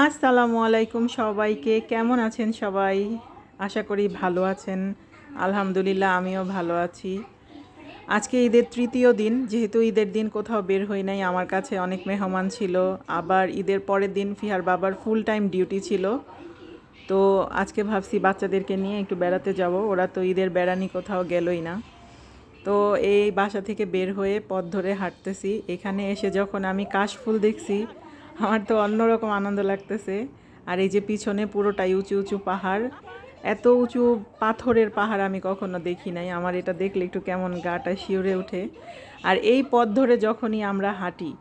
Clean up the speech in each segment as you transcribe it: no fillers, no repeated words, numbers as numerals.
আসসালামু আলাইকুম সবাইকে। কেমন আছেন সবাই? আশা করি ভালো আছেন। আলহামদুলিল্লাহ আমিও ভালো আছি। আজকে ঈদের তৃতীয় দিন, যেহেতু ঈদের দিন কোথাও বের হই নাই, আমার কাছে অনেক মেহমান ছিল। আবার ঈদের পরের দিন ফিহার বাবার ফুল টাইম ডিউটি ছিল। তো আজকে ভাবছি বাচ্চাদেরকে নিয়ে একটু বেড়াতে যাব। ওরা তো ঈদের বেড়ানি কোথাও গেলই না। তো এই বাসা থেকে বের হয়ে পথ ধরে হাঁটতেছি। এখানে এসে যখন আমি কাশফুল দেখছি, আমার তো অন্যরকম আনন্দ লাগতেছে। আর এই যে পিছনে পুরোটাই উঁচু উঁচু পাহাড়, এত উঁচু পাথরের পাহাড় আমি কখনো দেখি নাই। আমার এটা দেখলে একটু কেমন গাটা শিউরে ওঠে। আর এই পথ ধরে যখনই আমরা হাঁটি,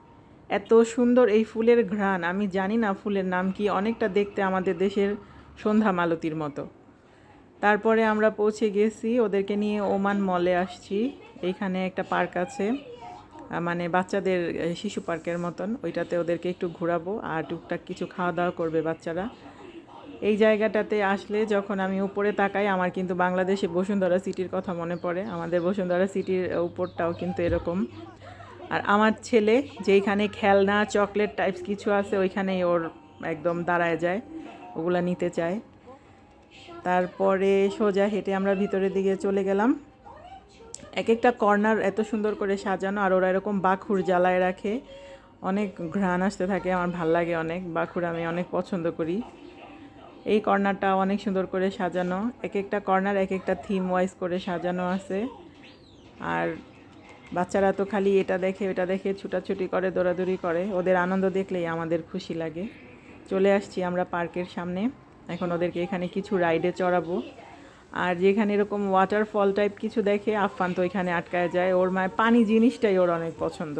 এত সুন্দর এই ফুলের ঘ্রাণ, আমি জানি না ফুলের নাম কি, অনেকটা দেখতে আমাদের দেশের সন্ধ্যা মালতীর মতো। তারপরে আমরা পৌঁছে গেছি, ওদেরকে নিয়ে ওমান মলে আসছি। এইখানে একটা পার্ক আছে, মানে বাচ্চাদের শিশু পার্কের মতন, ওইটাতে ওদেরকে একটু ঘোরাবো আর টুকটাক কিছু খাওয়া দাওয়া করবে বাচ্চারা। এই জায়গাটাতে আসলে যখন আমি উপরে তাকাই, আমার কিন্তু বাংলাদেশে বসুন্ধরা সিটির কথা মনে পড়ে। আমাদের বসুন্ধরা সিটির উপরটাও কিন্তু এরকম। আর আমার ছেলে যেইখানে খেলনা চকলেট টাইপস কিছু আছে, ওইখানেই ওর একদম দাঁড়ায় যায়, ওগুলা নিতে চায়। তারপরে সোজা হেঁটে আমরা ভিতরের দিকে চলে গেলাম। এক একটা কর্নার এত সুন্দর করে সাজানো, আর ওরা এরকম বাখুর জ্বালায় রাখে, অনেক ঘ্রাণ আসতে থাকে। আমার ভাল লাগে অনেক, বাখুর আমি অনেক পছন্দ করি। এই কর্নারটা অনেক সুন্দর করে সাজানো, এক একটা কর্নার এক একটা থিম ওয়াইজ করে সাজানো আছে। আর বাচ্চারা তো খালি এটা দেখে ওটা দেখে ছুটাছুটি করে, দৌড়াদৌড়ি করে, ওদের আনন্দ দেখলেই আমাদের খুশি লাগে। চলে আসছি আমরা পার্কের সামনে। এখন ওদেরকে এখানে কিছু রাইডে চড়াবো। আর যেখানে এরকম ওয়াটারফল টাইপ কিছু দেখে, আফফান তো এখানে আটকায় যায়, ওর মায়ের পানি জিনিসটাই ওর অনেক পছন্দ।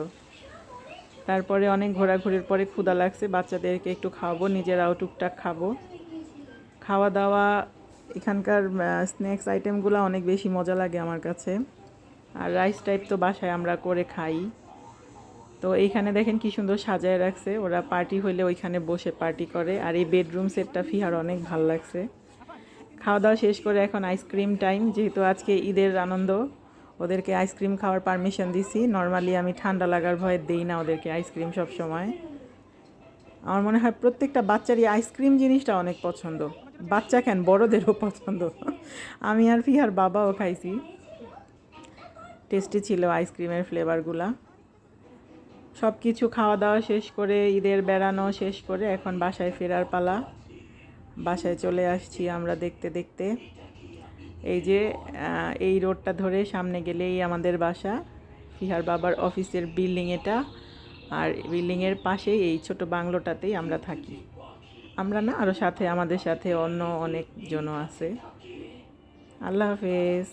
তারপরে অনেক ঘোরাঘুরির পরে ক্ষুধা লাগছে, বাচ্চাদেরকে একটু খাওয়াবো, নিজেরাও টুকটাক খাবো। খাওয়া দাওয়া এখানকার স্ন্যাক্স আইটেমগুলো অনেক বেশি মজা লাগে আমার কাছে। আর রাইস টাইপ তো বাসায় আমরা করে খাই। তো এইখানে দেখেন কি সুন্দর সাজায় রাখছে, ওরা পার্টি হইলে ওইখানে বসে পার্টি করে। আর এই বেডরুম সেটটা ফিহার অনেক ভাল লাগছে। খাওয়া দাওয়া শেষ করে এখন আইসক্রিম টাইম, যেহেতু আজকে ঈদের আনন্দ, ওদেরকে আইসক্রিম খাওয়ার পারমিশন দিছি। নর্মালি আমি ঠান্ডা লাগার ভয়ে দেই না ওদেরকে আইসক্রিম সব সময়। আমার মনে হয় প্রত্যেকটা বাচ্চারই আইসক্রিম জিনিসটা অনেক পছন্দ, বাচ্চা কেন বড়দেরও পছন্দ। আমি আর ফিহার বাবাও খাইছি, টেস্টি ছিল আইসক্রিমের ফ্লেভারগুলা। সব কিছু খাওয়া দাওয়া শেষ করে, ঈদের বেড়ানো শেষ করে এখন বাসায় ফেরার পালা। বাসায় চলে আসছি আমরা দেখতে দেখতে। এই যে এই রোডটা ধরে সামনে গেলেই আমাদের বাসা, ফিহার বাবার অফিসের বিল্ডিং এটা। আর বিল্ডিংয়ের পাশেই এই ছোট বাংলোটাতেই আমরা থাকি। আমরা না, আরও সাথে আমাদের সাথে অন্য অনেকজনও আছে। আল্লাহ হাফেজ।